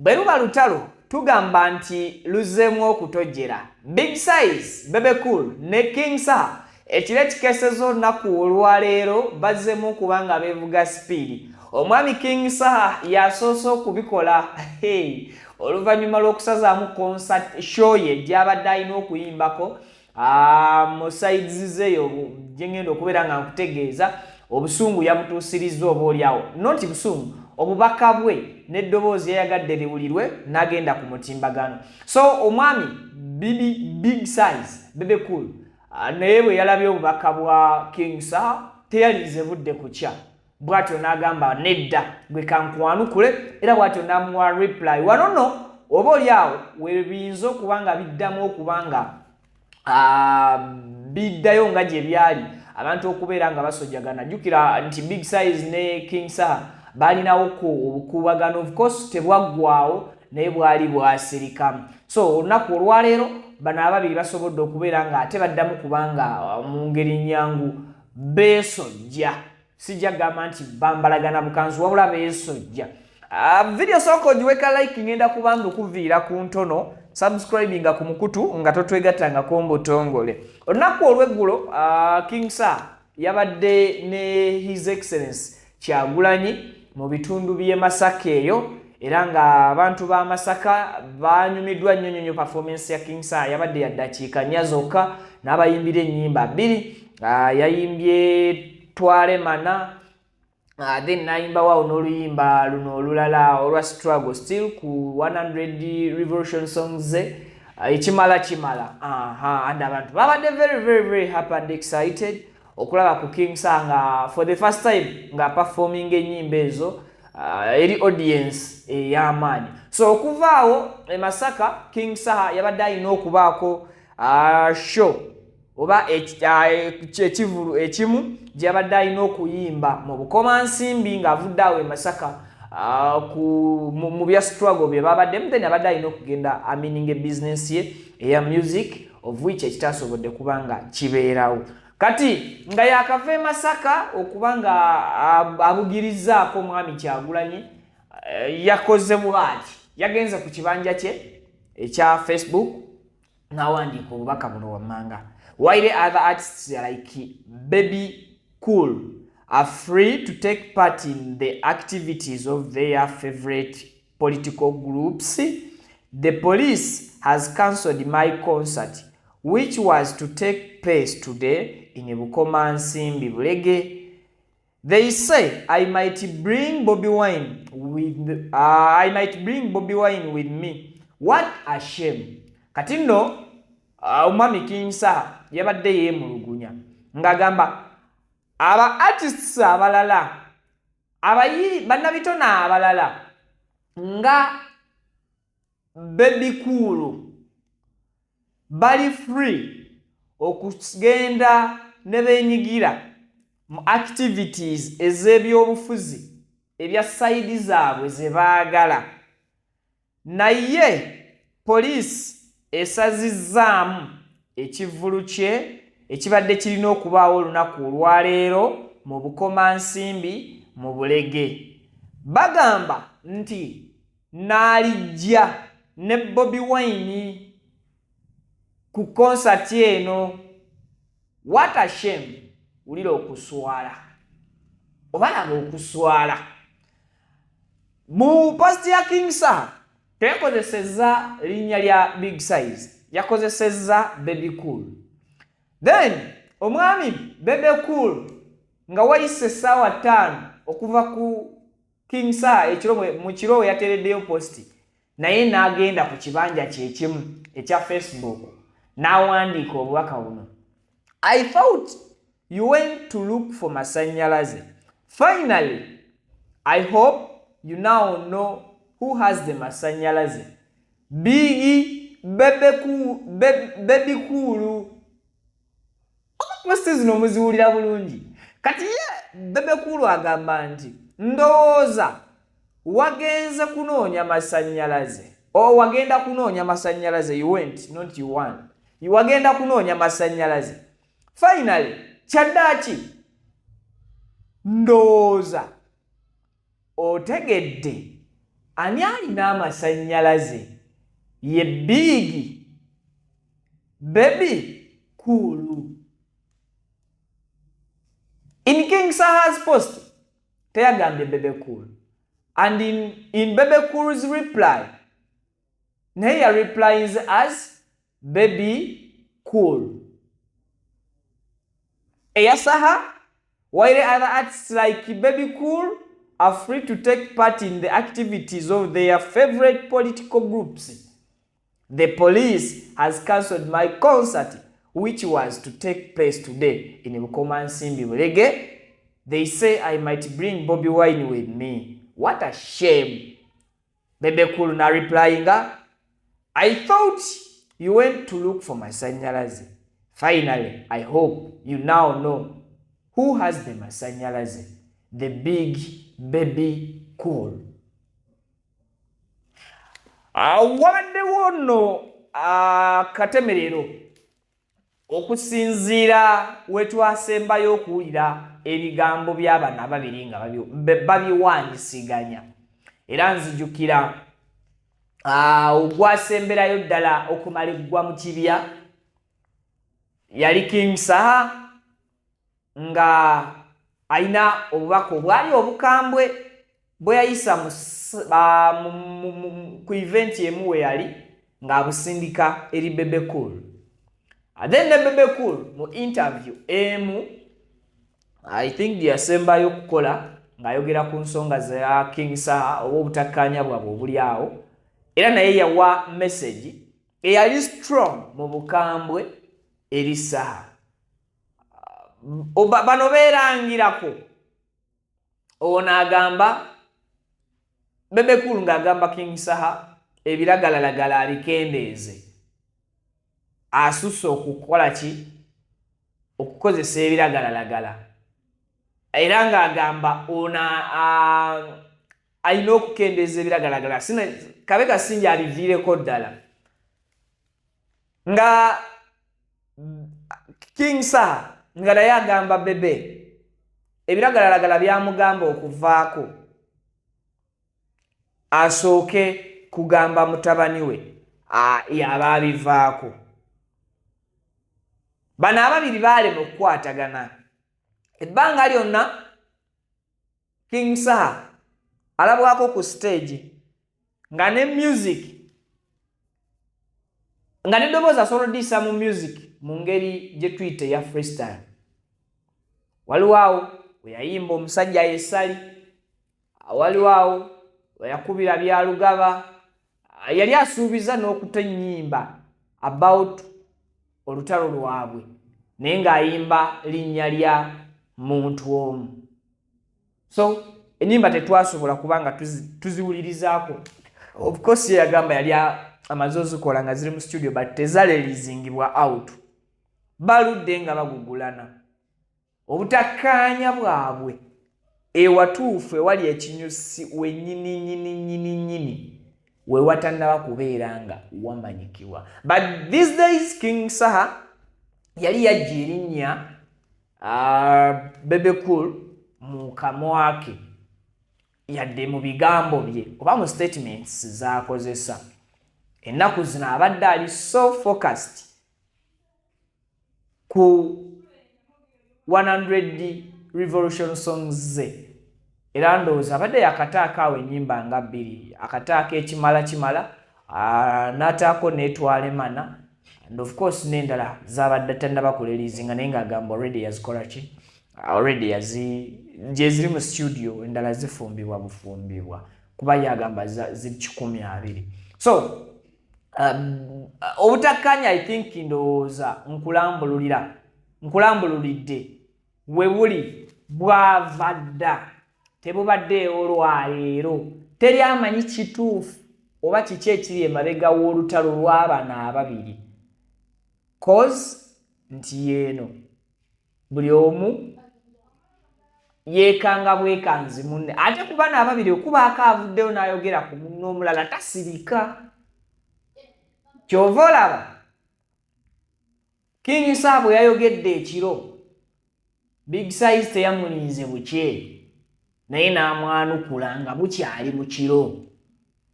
bwe luba lutalo tugamba nti luzeemu okutojjera. Big Size, Bebe Cool ne King Saha ekiro ekikeeseza olunaku olwaleero bazzeemu okuba nga beevuga sipiidi. Omwami King Saha yasoose okubikola oluvannyuma lw'okusazaamu concert show ye gy'abadde alina okuyimbako mu sides zeeyo gye ngenda okubeera nga nkutegeeza. Obusungu yamutuusirizza obaolyawo, noti busungu, obubaka bwe n'eddoboozi yayagadde liwulirwe n'agenda ku mutimbagano. So omwami Big Size, Bebe Cool naye bwe yalabye obubaka bwa King Saha teyalize budde kukya, bw'atyo n'agamba nedda gwe kankwanukule, era bw'atyo n'amuwa reply. Wano nno obaolyawo webiyinza okuba nga biddamu okuba nga biddayo nga gye byali abantu okubeera nga basojjagana. Jjukira nti Big Size ne King Saha balinawo obukuubagano, of course tebwaggwaawo naye bwali bwasirikamu. So olunaku olwaleero bano ababiri basobodde okubeera nga ate baddamu kubanga mu ngeri nnyangu beesojja. Sijja gamba nti bambalagana bukanzu wabula beesojja. Video sooka ogiweka like, ngenda kuba nga okuviira ku ntono, subscribinga ku mukutu nga totwegattangako mbutongole. Olunaku olw'eggulo King Saha yabadde ne His Excellency Kyagulanyi mu bitundu by'e Masaka eyo, era nga abantu ba Masaka banyumiddwa nnyo performance ya King Saha. Yabadde ya ddakiika 4 zokka n'abayimbira ennyimba 2. Yayimbye Twale Mana, then nayimba waawo n'oluyimba luno olulala olwa Struggle Still ku 100 Revolution songs ekimala and abantu babadde very happy and excited okulaba ku King Saha nga for the first time nga performing ennyimba ezo eri audience ey'amaanyi. So okuvaawo e Masaka King Saha yabadde alina okubaako show oba ekivulu ekimu gy'abadde alina okuyimba mu Bukomansimbi ng'avudde awo e Masaka mu bya struggle bye babaddemu, then abadde alina okugenda amininga business ye eya music, of which ekitasobodde kuba nga kibeerawo. Kati nga yakava e Masaka okuba nga abugirizzaako omwami Kyagulanyi, yakoze bw'ati, yagenze ku kibanja kye ekya Facebook n'awandiika obubaka buno wammanga. While other artists like Bebe Cool are free to take part in the activities of their favorite political groups, the police has cancelled my concert, which was to take place today in Bukomansimbi Bulege. They say I might bring Bobby Wine with me. What a shame. Kati nno omwami King Saha yabadde yeemulugunya ng'agamba aba artists abalala bannabitona abalala nga Bebe Cool bali free okugenda ne beenyigira mu activities ez'ebyobufuzi ebya side zaabwe ze baagala, naye police esazizzaamu ekivvulu kye ekibadde kirina okubaawo olunaku olwaleero mu Bukomansimbi mu Bulege. Bagamba nti n'alijja ne Bobby Wine ku concert eno. What a shame. Wulira okuswala oba laba okuswala. Mu post ya King Saha teyakozesezza linnya lya Big Size, yakozesezza Bebe Cool. Then omwami Bebe Cool nga wayise essaawa 5 okuva ku King Saha mu kiro we yateereddeyo posti, naye n'agenda ku kibanja kye kimu ekya Facebook n'awandiika obubaka buno. I thought you went to look for Masannyalaze. Finally, I hope you now know who has the Masannyalaze. Bebe Cool. Posti zino muziwulira bulungi. Kati ye Bebe Cool agamba nti ndowooza wagenze kunoonya masannyalaze. Wagenda kunoonya masannyalaze. You went, not you won. Wagenda kunoonya masannyalaze. Finally, kyaddaaki ndowooza otegedde ani alina amasannyalaze ye Big Baby Cool. In King Saha's post, teyagambye Bebe Cool. And in Bebe Cool's reply, Neya replies as Baby Cool. Eya Saha, while other artists like Baby Cool are free to take part in the activities of their favorite political groups, the police has cancelled my concert, which was to take place today in Bukoma Nsimbi Bulege. They say I might bring Bobby Wine with me. What a shame. Bebe Cool na replying, I thought you went to look for my Masanyalaze. Finally, I hope you now know who has the Masanyalaze. The Big Baby Cool. Wabadde wono katemerero okusinziira wetwasembayo okuwulira ebigambo by'abana ababiri nga babiwanyisiganya. Era nzijukira ogwasemberayo ddala okumala eggwa mu kibya yali King Saha nga alina obubaka obwali obukambwe bwe yayisa ku event emu we yali ng'abusindika eri Bebe Cool. Then ne Bebe Cool mu interview emu I think yasembayo okukola ng'ayogera ku nsonga za King Saha oba obutakkanya bwabwe obuli awo, era naye yawa message eyali strong mu bukambwe eri Saha. Bano beerangirako ono agamba Bebe Cool ng'agamba King Saha ebiragalalagala abikendeeze, asusse okukola ki okukozesa ebiragalalagala, era ng'agamba ono alina okukendeeza ebiragalalagala. Kabe Kasinje abiviireko ddala nga King Saha nga naye agamba Bebe ebiragalalagala byamugamba okuvaako asooke kugamba mutabani we yaba abivaako. Bano ababiri baalema okukwatagana ebbanga lyonna. King Saha alabwako ku stage nga ne music nga n'eddoboozi asobola oddiisa mu music mu ngeri gye tuyita eya freestyle. Waliwo awo we yayimba omusajja yessali, waliwo awo we yakubira bya Lugaba, yali asuubiza n'okuta ennyimba about olutalo lwabwe naye ng'ayimba linnya lya muntu omu. So ennyimba tetwasobola kubanga tuziwulirizaako. Of course yagamba yali amaze ozikola nga ziri mu studio but tezalelizingibwa out. Baludde nga bagugulana. Obutakkaanya bwabwe ewatuufu ewali ekinyusi wennyini we watannaba kubeera nga wamanyikibwa. But these days King Saha yali yajja erinnya Bebe Cool mu kamwa ke yadde mu bigambo bye oba mu statements z'akozesa. Ennaku zino abadde ali so focused ku 100 revolution songs ze, era ndowooza abadde yakataako awo ennyimba nga bbiri, akataako ekimala n'ataako neetwale mana, and of course n'endala z'abadde tannaba kulerizinga naye ng'agamba already yazikola ki, already gye ziri mu studio, endala zifumbibwa bufumbibwa kuba yagamba ziri 120. So obutakkaanya I think ndowooza nkulambululidde we buli bwava dda, tebubadde olwaleero. Teri amanyi kituufu oba kiki ekiri emabega w'olutalo lw'abana ababiri, cause nti yeeno buli omu yeekanga bwekanzi munne, ate ku bana ababiri okubaako avuddeyo n'ayogera ku munne omulala tasirika. Kyova olaba King Saha bwe yayogedde ekiro Big Size teyamulinze bukye naye n'amwanukula nga bukyali mu kiro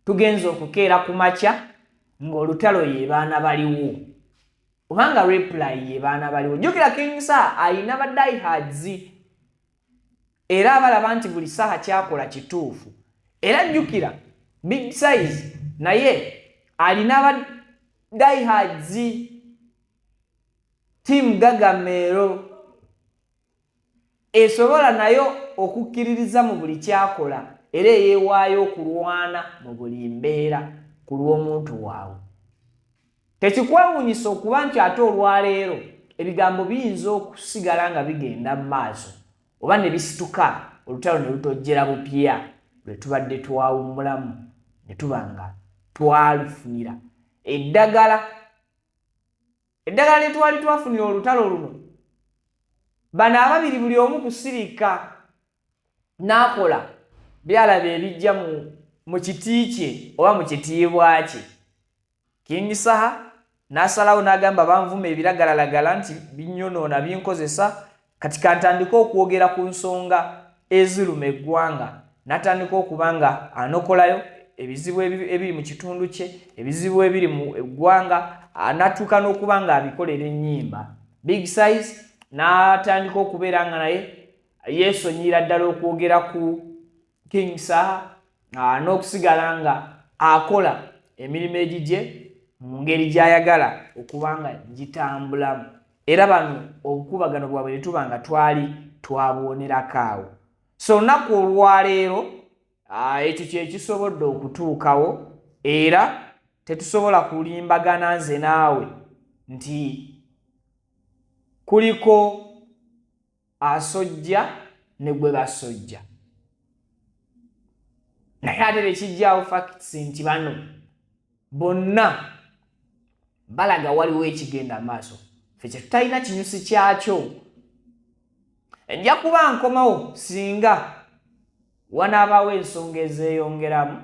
tugenza okukeera ku makya ng'olutalo ye baana baliwo obanga reply ye baana baliwo. Jjukira King Sir alina ba diehards era abalaba nti buli saha kyakola kituufu. Era jjukira Big Size naye alina ba diehards Team Gagamero esobola nayo okukkiririza mu buli kyakola era yeewaayo okulwana mu buli mbeera ku lw'omuntu waabwe. Tekikwewuunyisa okuba nti ate olwaleero ebigambo biyinza okusigala nga bigenda mu maaso oba ne bisituka olutalo ne lutojjera bupya lwe tubadde twawummulamu ne tuba nga twalufunira eddagala lye twali twafunira olutalo luno. Bano ababiri buli omu kusirika n'akola byalaba ebijja mu kiti kye oba mu kitiibwa kye. King Sir n'asalawo n'agamba banvuma ebiragalalagala nti binyonoona binkozesa kati kantandika okwogera ku nsonga eziruma eggwanga. N'atandika okuba nga anokolayo ebizibu ebiri mu kitundu kye, ebizibu ebiri mu eggwanga, n'atuuka n'okuba nga abikolera ennyimba. Big Size n'atandika okubeera nga naye yeesonyiira ddala okwogera ku King Sir n'okusigala nga akola emirimu egigye mu ngeri gy'ayagala okuba nga gitambulamu. Era bano obukubagano bwabwe ne tuba nga twali twabuwonerako awo. So olunaku olwaleero ekyo kye kisobodde okutuukawo era tetusobola kulimbagana nze naawe nti kuliko asojja ne gwe basojja. Naye ate tekijjaawo facts nti bano bonna balaga waliwo ekigenda maaso. Ffe kye tutalina kinyusi kyakyo. Nja kuba nkomawo singa wanaabaawo ensonga ezeeyongeramu.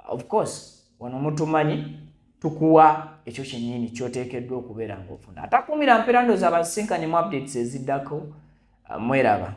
Of course wano mutumanyi tukuwa ekyo kyennyini ky'oteekeddwa okubeera ng'ofuna. Atakuumira mpeera ndowooza abasisinkanye mu updates eziddako. Mweraba.